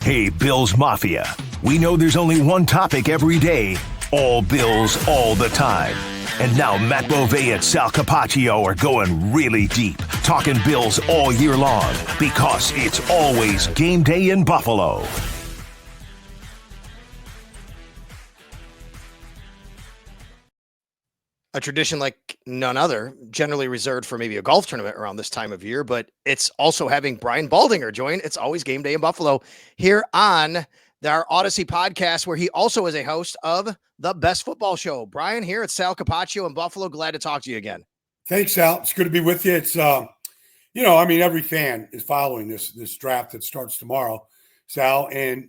Hey, Bills Mafia. We know there's only one topic every day. All Bills, all the time. And now Matt Bovee and Sal Capaccio are going really deep, talking Bills all year long, because it's always game day in Buffalo. A tradition like none other, generally reserved for maybe a golf tournament around this time of year, but it's also having Brian Baldinger join. It's always game day in Buffalo here on our Audacy podcast, where he also is a host of the Best Football Show. Brian, here at Sal Capaccio in Buffalo. Glad to talk to you again. Thanks, Sal. It's good to be with you. It's, every fan is following this draft that starts tomorrow, Sal. And,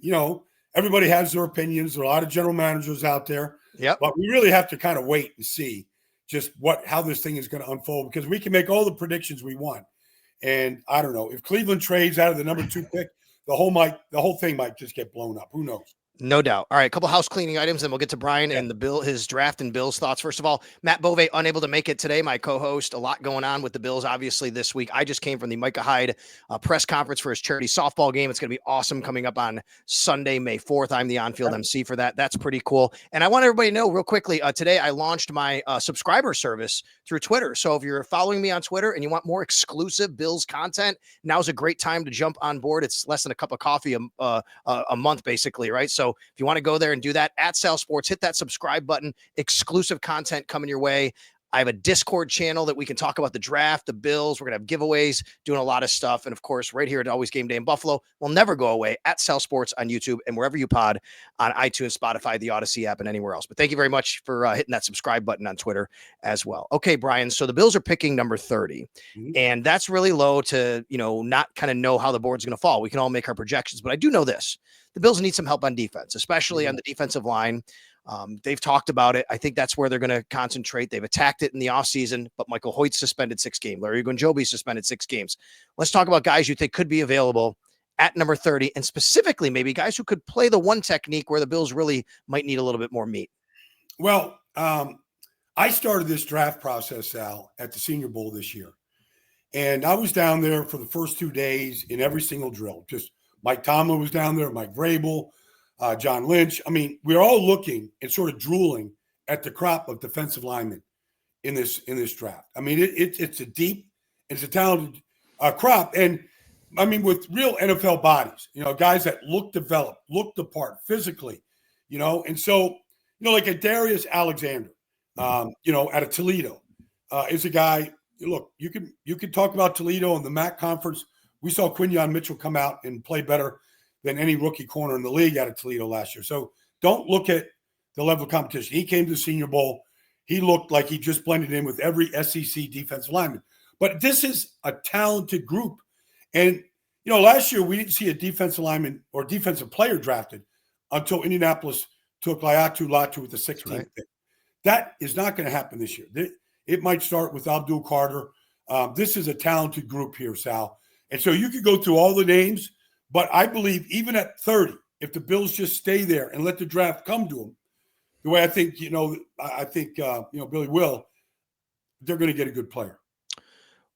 everybody has their opinions. There are a lot of general managers out there. Yep. But we really have to kind of wait and see just how this thing is going to unfold, because we can make all the predictions we want. And I don't know, if Cleveland trades out of the number 2 pick, the whole thing might just get blown up. Who knows? No doubt. All right, a couple house cleaning items, then we'll get to Brian and his draft and Bills thoughts. First of all, Matt Bovee unable to make it today, my co-host. A lot going on with the Bills, obviously, this week. I just came from the Micah Hyde press conference for his charity softball game. It's going to be awesome, coming up on Sunday, May 4th. I'm the on-field MC for that. That's pretty cool. And I want everybody to know real quickly, today I launched my subscriber service through Twitter. So if you're following me on Twitter and you want more exclusive Bills content, now's a great time to jump on board. It's less than a cup of coffee a month, basically, right? So if you want to go there and do that, at Sal Sports, hit that subscribe button. Exclusive content coming your way. I have a Discord channel that we can talk about the draft, the Bills. We're going to have giveaways, doing a lot of stuff. And of course, right here at Always Game Day in Buffalo, we'll never go away, at Sal Sports on YouTube and wherever you pod, on iTunes, Spotify, the Audacy app, and anywhere else. But thank you very much for hitting that subscribe button on Twitter as well. Okay, Brian. So the Bills are picking number 30, and that's really low to, not kind of know how the board's going to fall. We can all make our projections, but I do know this. The Bills need some help on defense, especially on the defensive line. They've talked about it. I think that's where they're going to concentrate. They've attacked it in the offseason, but Michael Hoyt's suspended 6 games. Larry Ogunjobi suspended 6 games. Let's talk about guys you think could be available at number 30, and specifically maybe guys who could play the one technique where the Bills really might need a little bit more meat. Well, I started this draft process, Sal, at the Senior Bowl this year. And I was down there for the first 2 days in every single drill. Just Mike Tomlin was down there, Mike Vrabel, John Lynch. I mean, we're all looking and sort of drooling at the crop of defensive linemen in this draft. I mean, it's a deep, it's a talented crop. And I mean, with real NFL bodies, guys that look developed, look the part physically, and so, like a Darius Alexander, out of Toledo, is a guy. Look, you can talk about Toledo and the MAC conference. We saw Quinyon Mitchell come out and play better than any rookie corner in the league out of Toledo last year. So don't look at the level of competition. He came to the Senior Bowl. He looked like he just blended in with every SEC defensive lineman. But this is a talented group. And, last year we didn't see a defensive lineman or defensive player drafted until Indianapolis took Laiatu Latu with the 16th pick. That is not going to happen this year. It might start with Abdul Carter. This is a talented group here, Sal. And so you could go through all the names, but I believe even at 30, if the Bills just stay there and let the draft come to them, the way I think, Billy will, they're going to get a good player.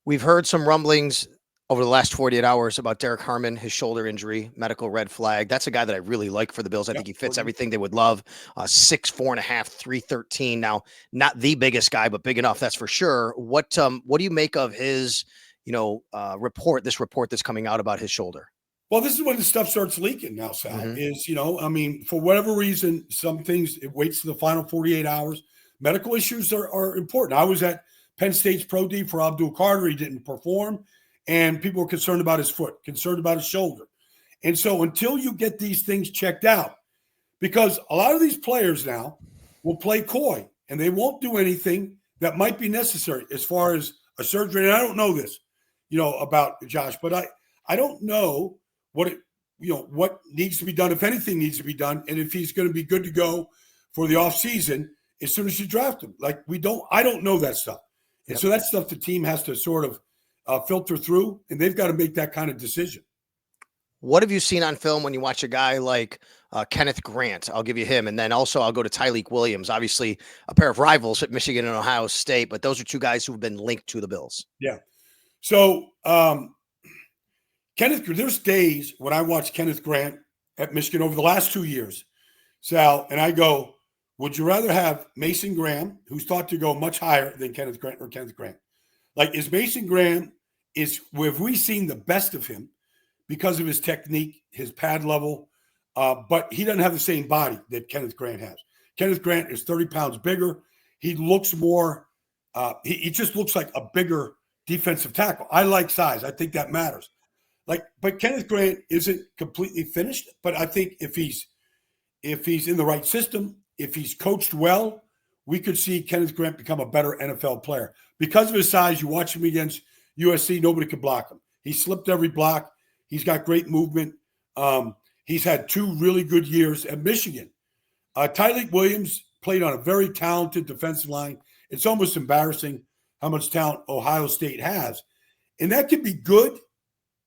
We've heard some rumblings over the last 48 hours about Derek Harmon, his shoulder injury, medical red flag. That's a guy that I really like for the Bills. I think he fits everything they would love. 6'4.5", 313. Now, not the biggest guy, but big enough, that's for sure. What do you make of his report that's coming out about his shoulder? Well, this is when the stuff starts leaking now, Sal, for whatever reason, some things, it waits to the final 48 hours. Medical issues are important. I was at Penn State's Pro D for Abdul Carter. He didn't perform, and people were concerned about his foot, concerned about his shoulder. And so until you get these things checked out, because a lot of these players now will play coy, and they won't do anything that might be necessary as far as a surgery. And I don't know this, about Josh, but I don't know what needs to be done, if anything needs to be done, and if he's going to be good to go for the offseason as soon as you draft him. I don't know that stuff. And so that's stuff the team has to sort of filter through, and they've got to make that kind of decision. What have you seen on film when you watch a guy like Kenneth Grant? I'll give you him. And then also I'll go to Tyleik Williams, obviously a pair of rivals at Michigan and Ohio State, but those are two guys who've been linked to the Bills. Yeah. So Kenneth, there's days when I watch Kenneth Grant at Michigan over the last 2 years, Sal, and I go, would you rather have Mason Graham, who's thought to go much higher than Kenneth Grant? Like, is Mason Graham, have we seen the best of him because of his technique, his pad level, but he doesn't have the same body that Kenneth Grant has. Kenneth Grant is 30 pounds bigger. He looks more, he just looks like a bigger defensive tackle. I like size. I think that matters. But Kenneth Grant isn't completely finished, but I think if he's in the right system, if he's coached well, we could see Kenneth Grant become a better NFL player. Because of his size, you watch him against USC, nobody could block him. He slipped every block. He's got great movement. He's had 2 really good years at Michigan. Tyleik Williams played on a very talented defensive line. It's almost embarrassing how much talent Ohio State has. And that can be good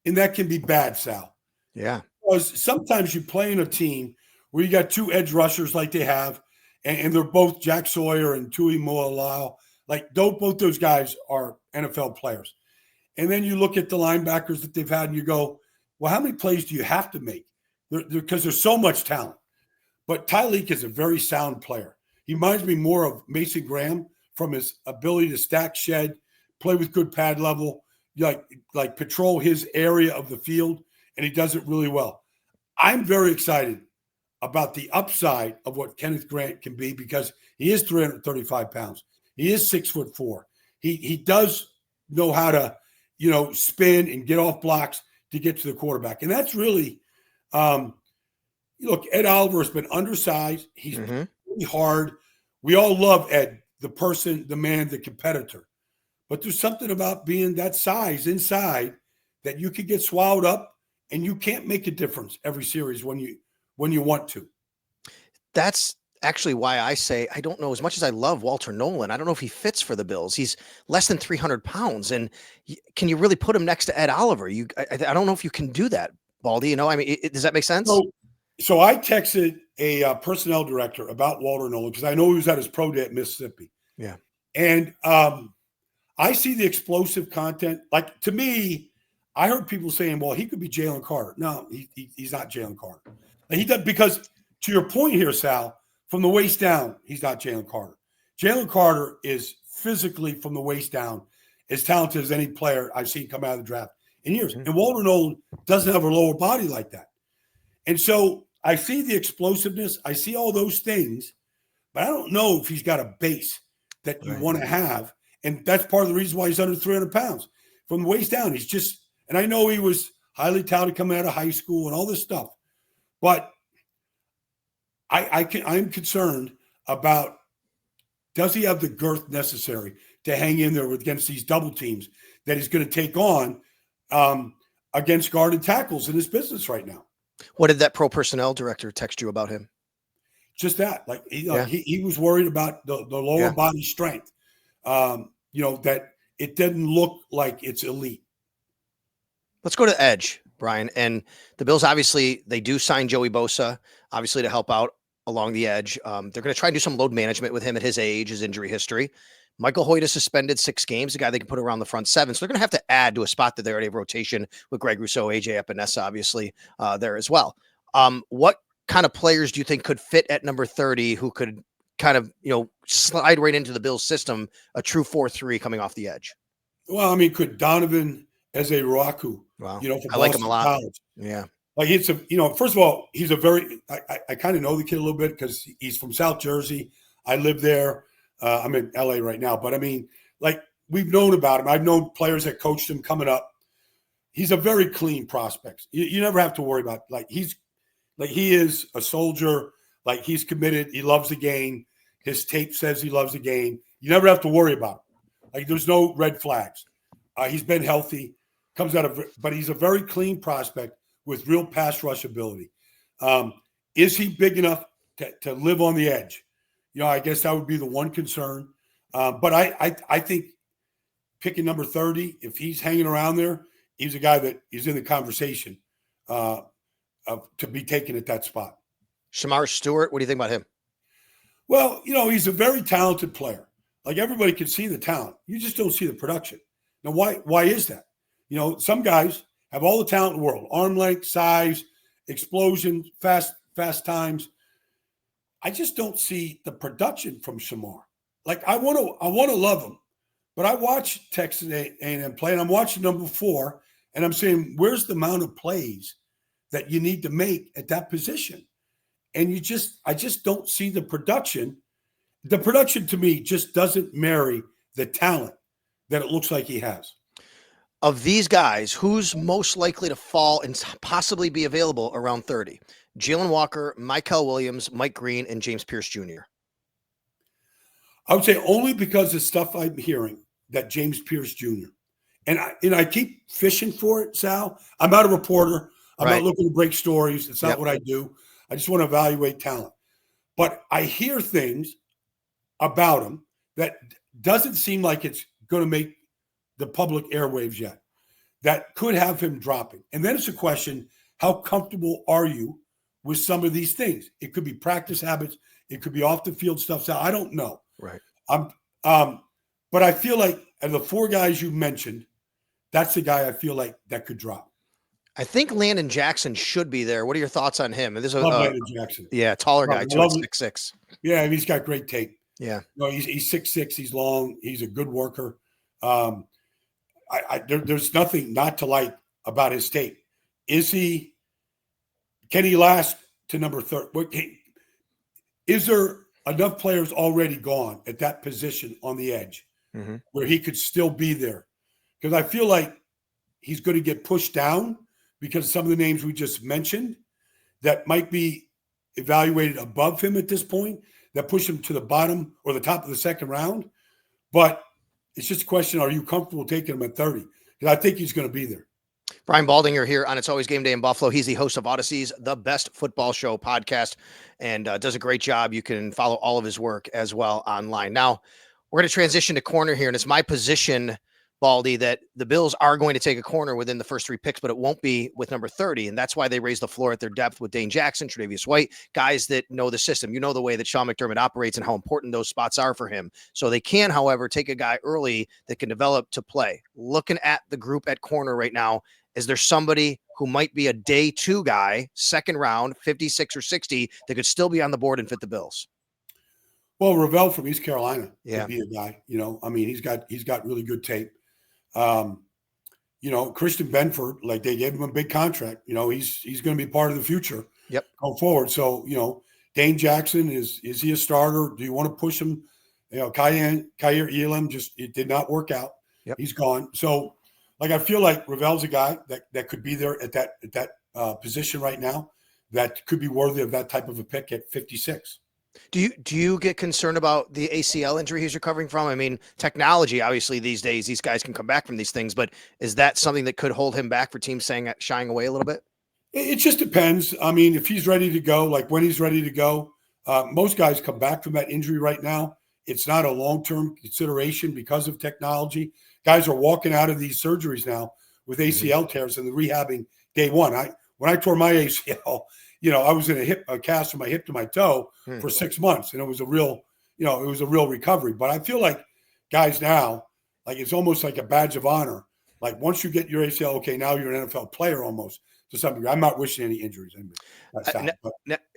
and that can be bad, Sal. Yeah. Because sometimes you play in a team where you got 2 edge rushers like they have, and they're both Jack Sawyer and Tui Moalau. Like, both those guys are NFL players. And then you look at the linebackers that they've had and you go, well, how many plays do you have to make? Because there's so much talent. But Tyleik is a very sound player. He reminds me more of Mason Graham from his ability to stack shed, play with good pad level, like patrol his area of the field, and he does it really well. I'm very excited about the upside of what Kenneth Grant can be because he is 335 pounds. He is 6'4". He does know how to, spin and get off blocks to get to the quarterback. And that's really, look, Ed Oliver has been undersized. He's really hard. We all love Ed, the person, the man, the competitor. But there's something about being that size inside that you could get swallowed up and you can't make a difference every series when you want to. That's actually why I say, I don't know, as much as I love Walter Nolan, I don't know if he fits for the Bills. He's less than 300 pounds. And can you really put him next to Ed Oliver? I don't know if you can do that, Baldy. Does that make sense? So I texted a personnel director about Walter Nolan because I know he was at his pro day at Mississippi. Yeah. And I see the explosive content. Like, to me, I heard people saying, well, he could be Jalen Carter. No, he's not Jalen Carter. And he does, because to your point here, Sal, from the waist down, he's not Jalen Carter. Jalen Carter is physically, from the waist down, as talented as any player I've seen come out of the draft in years. And Walter Nolan doesn't have a lower body like that. And so I see the explosiveness. I see all those things, but I don't know if he's got a base that you want to have. And that's part of the reason why he's under 300 pounds. From the waist down, he's just – and I know he was highly touted coming out of high school and all this stuff. But I'm concerned about, does he have the girth necessary to hang in there against these double teams that he's going to take on against guarded tackles in his business right now? What did that pro personnel director text you about him? Just that. Like, he was worried about the lower body strength, that it didn't look like it's elite. Let's go to edge, Brian. And the Bills, obviously, they do sign Joey Bosa, obviously, to help out along the edge. They're going to try and do some load management with him at his age, his injury history. Michael Hoyt is suspended 6 games, a guy they can put around the front 7. So they're going to have to add to a spot that they already have rotation with Greg Rousseau, AJ Epinesa, obviously, there as well. What kind of players do you think could fit at number 30 who could kind of, slide right into the Bills system, a true 4-3 coming off the edge? Well, could Donovan Ezeruaku, wow. From I like him a lot. College. Yeah. Like, it's first of all, he's a very, I kind of know the kid a little bit because he's from South Jersey. I live there. I'm in LA right now, but we've known about him. I've known players that coached him coming up. He's a very clean prospect. You never have to worry about, he is a soldier. Like, he's committed. He loves the game. His tape says he loves the game. You never have to worry about him. There's no red flags. He's been healthy, but he's a very clean prospect with real pass rush ability. Is he big enough to live on the edge? I guess that would be the one concern. But I think picking number 30, if he's hanging around there, he's a guy that is in the conversation to be taken at that spot. Shamar Stewart, what do you think about him? Well, he's a very talented player. Everybody can see the talent. You just don't see the production. Now, why is that? Some guys have all the talent in the world, arm length, size, explosion, fast times. I just don't see the production from Shamar. Like I want to love him, but I watch Texas A&M play, and I'm watching number 4, and I'm saying, where's the amount of plays that you need to make at that position? And I just don't see the production. The production to me just doesn't marry the talent that it looks like he has. Of these guys, who's most likely to fall and possibly be available around 30? Jalen Walker, Michael Williams, Mike Green, and James Pierce Jr. I would say only because of stuff I'm hearing that James Pierce Jr. And I keep fishing for it, Sal. I'm not a reporter. I'm not looking to break stories. It's not what I do. I just want to evaluate talent. But I hear things about him that doesn't seem like it's going to make the public airwaves yet. That could have him dropping. And then it's a question, how comfortable are you with some of these things? It could be practice habits. It could be off the field stuff. So I don't know. Right. But I feel like of the 4 guys you mentioned, that's the guy I feel like that could drop. I think Landon Jackson should be there. What are your thoughts on him? This is Landon Jackson. Yeah, taller guy, 6'6". Yeah, he's got great tape. Yeah. No, he's 6'6". He's long. He's a good worker. There's nothing not to like about his tape. Can he last to number 30? Is there enough players already gone at that position on the edge where he could still be there? Because I feel like he's going to get pushed down because of some of the names we just mentioned that might be evaluated above him at this point, that push him to the bottom or the top of the second round. But it's just a question, are you comfortable taking him at 30? Because I think he's going to be there. Brian Baldinger here on It's Always Game Day in Buffalo. He's the host of Audacy's The Best Football Show podcast and does a great job. You can follow all of his work as well online. Now, we're going to transition to corner here, and it's my position, Baldy, that the Bills are going to take a corner within the first 3 picks, but it won't be with number 30, and that's why they raised the floor at their depth with Dane Jackson, Tre'Davious White, guys that know the system. You know the way that Sean McDermott operates and how important those spots are for him. So they can, however, take a guy early that can develop to play. Looking at the group at corner right now, is there somebody who might be a day 2 guy, second round, 56 or 60, that could still be on the board and fit the Bills? Well, Ravel from East Carolina could be a guy. I mean, he's got really good tape. Christian Benford, like they gave him a big contract. He's going to be part of the future. Yep. Going forward. So, Dane Jackson, is he a starter? Do you want to push him? Kyer Elam it did not work out. Yep. He's gone. So, like, I feel like Ravel's a guy that could be there at that position right now that could be worthy of that type of a pick at 56. Do you get concerned about the ACL injury he's recovering from? I mean, technology, obviously these days, these guys can come back from these things, but is that something that could hold him back for teams shying away a little bit? It just depends. I mean, if he's ready to go, like when he's ready to go, most guys come back from that injury right now. It's not a long-term consideration because of technology. Guys are walking out of these surgeries now with ACL tears and the rehabbing day 1. When I tore my ACL, I was in a cast from my hip to my toe for 6 months, and it was a real recovery. But I feel like guys now, like it's almost like a badge of honor. Like once you get your ACL, okay, now you're an NFL player almost to some degree. I'm not wishing any injuries.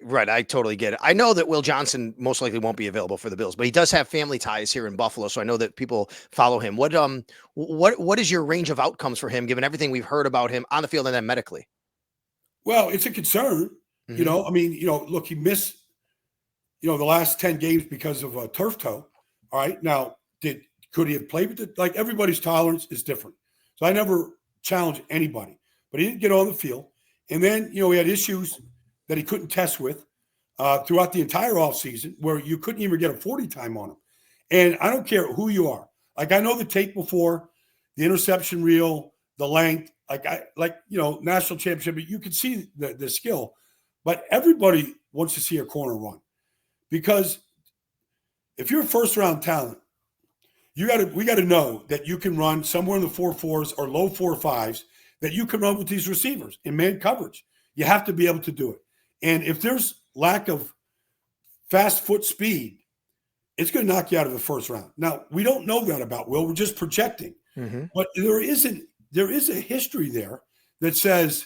Right, I totally get it. I know that Will Johnson most likely won't be available for the Bills, but he does have family ties here in Buffalo, so I know that people follow him. What is your range of outcomes for him, given everything we've heard about him on the field and then medically? Well, it's a concern. Look, he missed, the last 10 games because of a turf toe. All right. Now, could he have played with it? Like everybody's tolerance is different. So I never challenge anybody, but he didn't get on the field. And then, he had issues that he couldn't test with throughout the entire offseason where you couldn't even get a 40 time on him. And I don't care who you are. Like I know the tape before, the interception reel, the length, national championship, you could see the skill. But everybody wants to see a corner run because if you're a first-round talent, we got to know that you can run somewhere in the 4.4s or low 4.5s, that you can run with these receivers in man coverage. You have to be able to do it. And if there's lack of fast foot speed, it's going to knock you out of the first round. Now, we don't know that about Will. We're just projecting. But there is a history there that says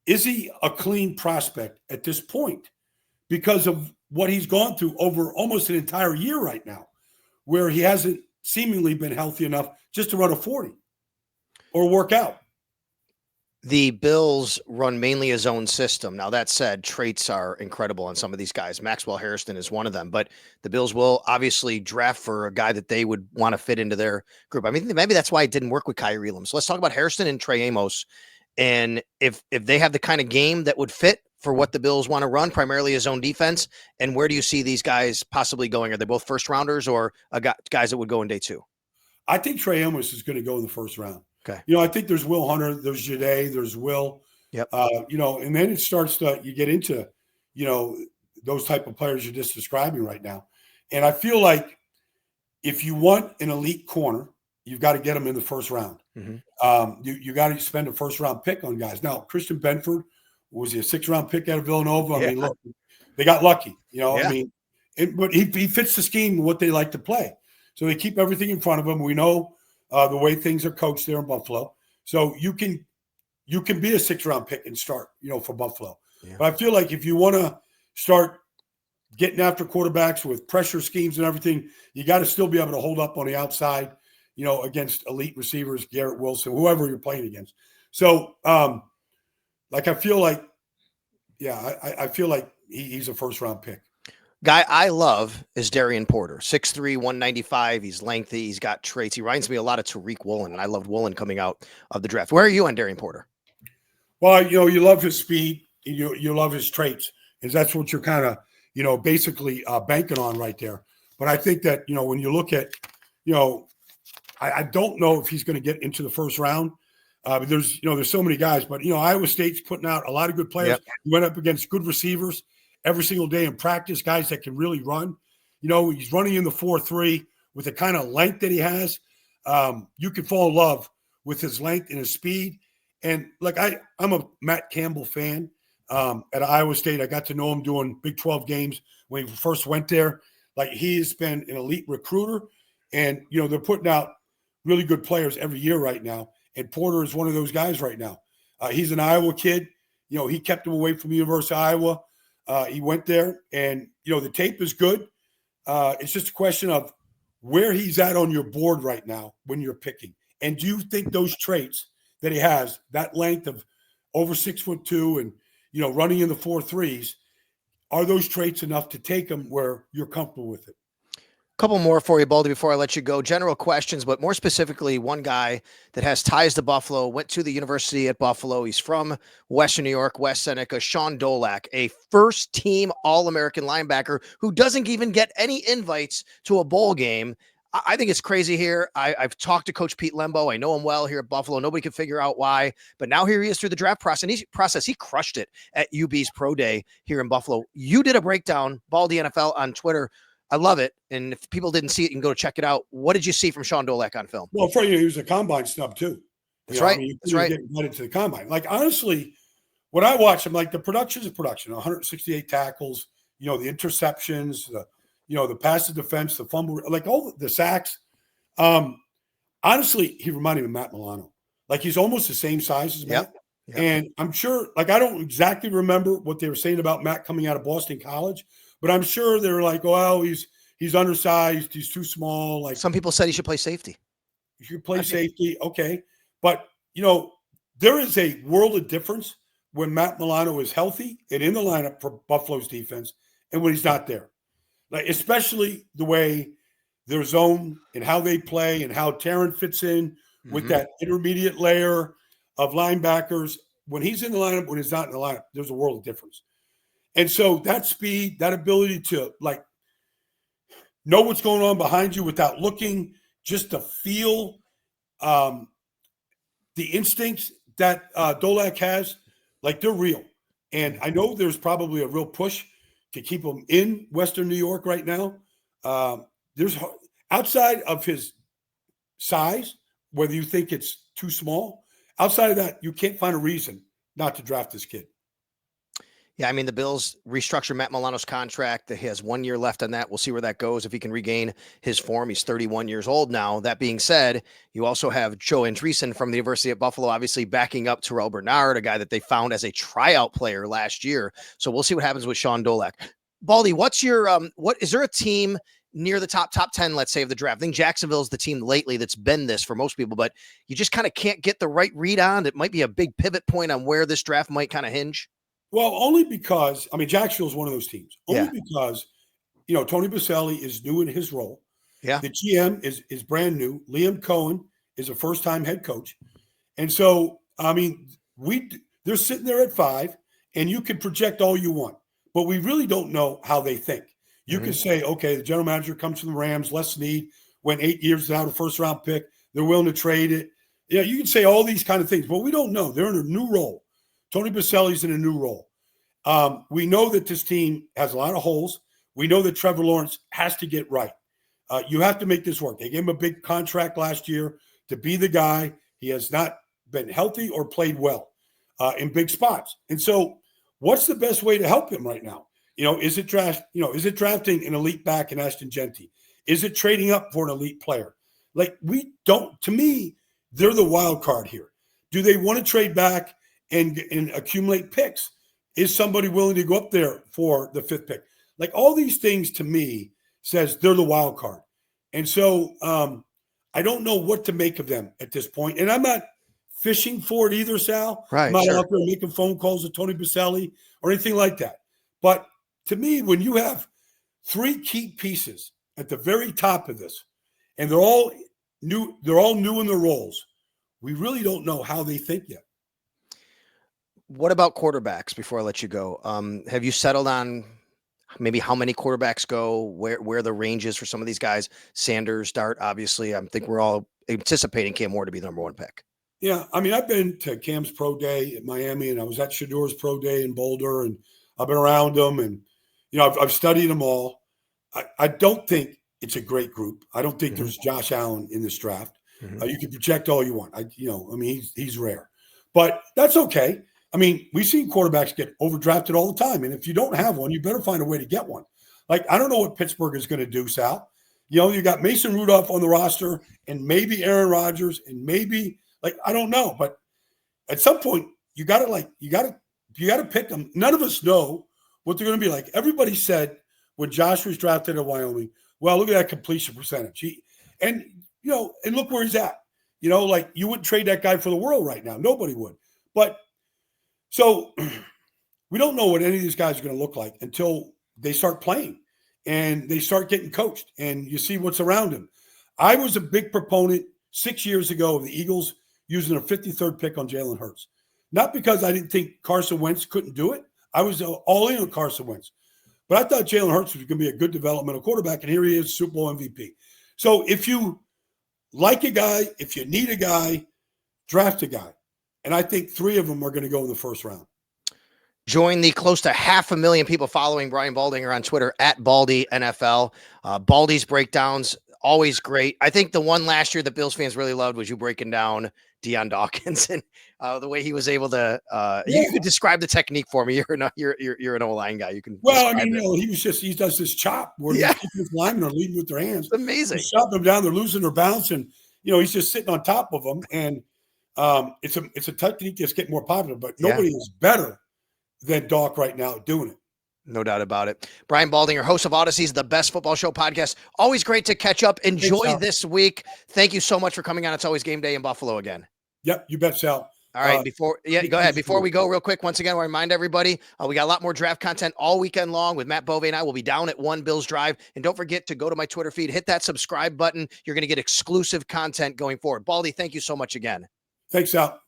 is he a clean prospect at this point because of what he's gone through over almost an entire year right now, where he hasn't seemingly been healthy enough just to run a 40 or work out? The Bills run mainly a zone system. Now, that said, traits are incredible on some of these guys. Maxwell Harrison is one of them, but the Bills will obviously draft for a guy that they would want to fit into their group. I mean, maybe that's why it didn't work with Kyrie Elam. So let's talk about Harrison and Trey Amos. And if they have the kind of game that would fit for what the Bills want to run, primarily a zone defense, and where do you see these guys possibly going? Are they both first rounders or guys that would go in day 2? I think Trey Amos is going to go in the first round. Okay. I think there's Will Hunter, there's Jade, there's Will. Yep. And then it starts to, you get into, those type of players you're just describing right now. And I feel like if you want an elite corner, you've got to get them in the first round. Mm-hmm. You got to spend a first round pick on guys. Now, Christian Benford, was he a 6th round pick out of Villanova? I mean, look, they got lucky, I mean, but he fits the scheme, what they like to play. So they keep everything in front of him. We know the way things are coached there in Buffalo. So you can be a 6th round pick and start, for Buffalo. Yeah. But I feel like if you want to start getting after quarterbacks with pressure schemes and everything, you got to still be able to hold up on the outside, against elite receivers, Garrett Wilson, whoever you're playing against. So, I feel like, I feel like he's a first round pick. Guy I love is Darian Porter, 6'3", 195. He's lengthy. He's got traits. He reminds me a lot of Tariq Woolen, and I loved Woolen coming out of the draft. Where are you on Darian Porter? Well, you love his speed. You love his traits, because that's what you're kind of, basically banking on right there. But I think that, when you look at, I don't know if he's going to get into the first round. But there's so many guys. But, Iowa State's putting out a lot of good players. Yep. He went up against good receivers every single day in practice, guys that can really run. He's running in the 4.3 with the kind of length that he has. You can fall in love with his length and his speed. And I'm a Matt Campbell fan at Iowa State. I got to know him doing Big 12 games when he first went there. He has been an elite recruiter, and they're putting out really good players every year right now. And Porter is one of those guys right now. He's an Iowa kid. He kept him away from the University of Iowa. He went there, and, the tape is good. It's just a question of where he's at on your board right now when you're picking. And do you think those traits that he has, that length of over 6'2" and, running in the 4.3s, are those traits enough to take him where you're comfortable with it? Couple more for you, Baldy, before I let you go. General questions, but more specifically, one guy that has ties to Buffalo, went to the university at Buffalo. He's from Western New York, West Seneca. Shaun Dolac, a first-team All-American linebacker who doesn't even get any invites to a bowl game. I think it's crazy here. I've talked to Coach Pete Lembo. I know him well here at Buffalo. Nobody can figure out why. But now here he is through the draft process. He crushed it at UB's Pro Day here in Buffalo. You did a breakdown, Baldy NFL, on Twitter. I love it. And if people didn't see it, you can go check it out. What did you see from Shaun Dolac on film? Well, for you, he was a combine snub too. That's right. That's right. Get invited to the combine. Honestly, when I watch him, the production is a production. 168 tackles. The interceptions. The passive defense. The fumble. All the sacks. Honestly, he reminded me of Matt Milano. He's almost the same size as Matt. Yep. And I'm sure. I don't exactly remember what they were saying about Matt coming out of Boston College. But I'm sure they're oh, he's undersized. He's too small. Some people said he should play safety. You should play safety. Okay. But, there is a world of difference when Matt Milano is healthy and in the lineup for Buffalo's defense and when he's not there. Especially the way their zone and how they play and how Taron fits in with that intermediate layer of linebackers. When he's in the lineup, when he's not in the lineup, there's a world of difference. And so that speed, that ability to know what's going on behind you without looking, just to feel the instincts that Dolac has, they're real. And I know there's probably a real push to keep him in Western New York right now. There's outside of his size, whether you think it's too small, outside of that, you can't find a reason not to draft this kid. Yeah, I mean, the Bills restructure Matt Milano's contract. He has 1 year left on that. We'll see where that goes if he can regain his form. He's 31 years old now. That being said, you also have Joe Andreessen from the University of Buffalo, obviously backing up Terrell Bernard, a guy that they found as a tryout player last year. So we'll see what happens with Shaun Dolac. Baldy, what's your what is there a team near the top 10, let's say, of the draft? I think Jacksonville's the team lately that's been this for most people, but you just kind of can't get the right read on. It might be a big pivot point on where this draft might kind of hinge. Well, only because, I mean, Jacksonville's one of those teams. Only because, Tony Boselli is new in his role. Yeah. The GM is brand new. Liam Cohen is a first-time head coach. And so, I mean, they're sitting there at 5, and you can project all you want, but we really don't know how they think. You can say, okay, the general manager comes from the Rams, Les Snead, went 8 years without a first-round pick. They're willing to trade it. Yeah, you can say all these kind of things, but we don't know. They're in a new role. Tony Boselli's in a new role. We know that this team has a lot of holes. We know that Trevor Lawrence has to get right. You have to make this work. They gave him a big contract last year to be the guy. He has not been healthy or played well in big spots. And so what's the best way to help him right now? Is it drafting an elite back in Ashton Genty? Is it trading up for an elite player? To me, they're the wild card here. Do they want to trade back and accumulate picks? Is somebody willing to go up there for the 5th pick? All these things to me says they're the wild card. And so I don't know what to make of them at this point. And I'm not fishing for it either, Sal. Right, I'm not out there making phone calls to Tony Boselli or anything like that. But to me, when you have 3 key pieces at the very top of this, and they're all new in their roles, we really don't know how they think yet. What about quarterbacks before I let you go? Have you settled on maybe how many quarterbacks go, where the range is for some of these guys? Sanders, Dart, obviously. I think we're all anticipating Cam Ward to be the number 1 pick. Yeah, I mean, I've been to Cam's pro day at Miami, and I was at Shador's pro day in Boulder, and I've been around them, and I've studied them all. I don't think it's a great group. I don't think there's Josh Allen in this draft. You can project all you want. He's rare, but that's okay. I mean, we've seen quarterbacks get overdrafted all the time. And if you don't have one, you better find a way to get one. I don't know what Pittsburgh is going to do, Sal. You got Mason Rudolph on the roster and maybe Aaron Rodgers and maybe I don't know. But at some point you got to pick them. None of us know what they're going to be like. Everybody said when Josh was drafted at Wyoming, well, look at that completion percentage. And look where he's at. You wouldn't trade that guy for the world right now. Nobody would. But so we don't know what any of these guys are going to look like until they start playing and they start getting coached and you see what's around them. I was a big proponent 6 years ago of the Eagles using a 53rd pick on Jalen Hurts. Not because I didn't think Carson Wentz couldn't do it. I was all in on Carson Wentz. But I thought Jalen Hurts was going to be a good developmental quarterback, and here he is, Super Bowl MVP. So if you like a guy, if you need a guy, draft a guy. And I think 3 of them are going to go in the 1st round. Join the close to 500,000 people following Brian Baldinger on Twitter at Baldy NFL. Baldy's breakdowns, always great. I think the one last year that Bills fans really loved was you breaking down Deion Dawkins and the way he was able to. You could describe the technique for me. You're an O-line guy. You can. Well, I mean, he does this chop where his linemen are leading with their hands. It's amazing. He's chopping them down. They're losing their balance, and he's just sitting on top of them. And it's a technique that's getting more popular, but nobody is better than Doc right now doing it. No doubt about it. Brian Baldinger, host of Audacy's The Best Football Show podcast. Always great to catch up. Enjoy this week. Thank you so much for coming on. It's always game day in Buffalo again. Yep, you bet, Sal. All right, go ahead. Before we go real quick, once again, I remind everybody, we got a lot more draft content all weekend long with Matt Bove and I. Will be down at 1 Bills Drive. And don't forget to go to my Twitter feed, hit that subscribe button. You're going to get exclusive content going forward. Baldy, thank you so much again. Thanks, Sal.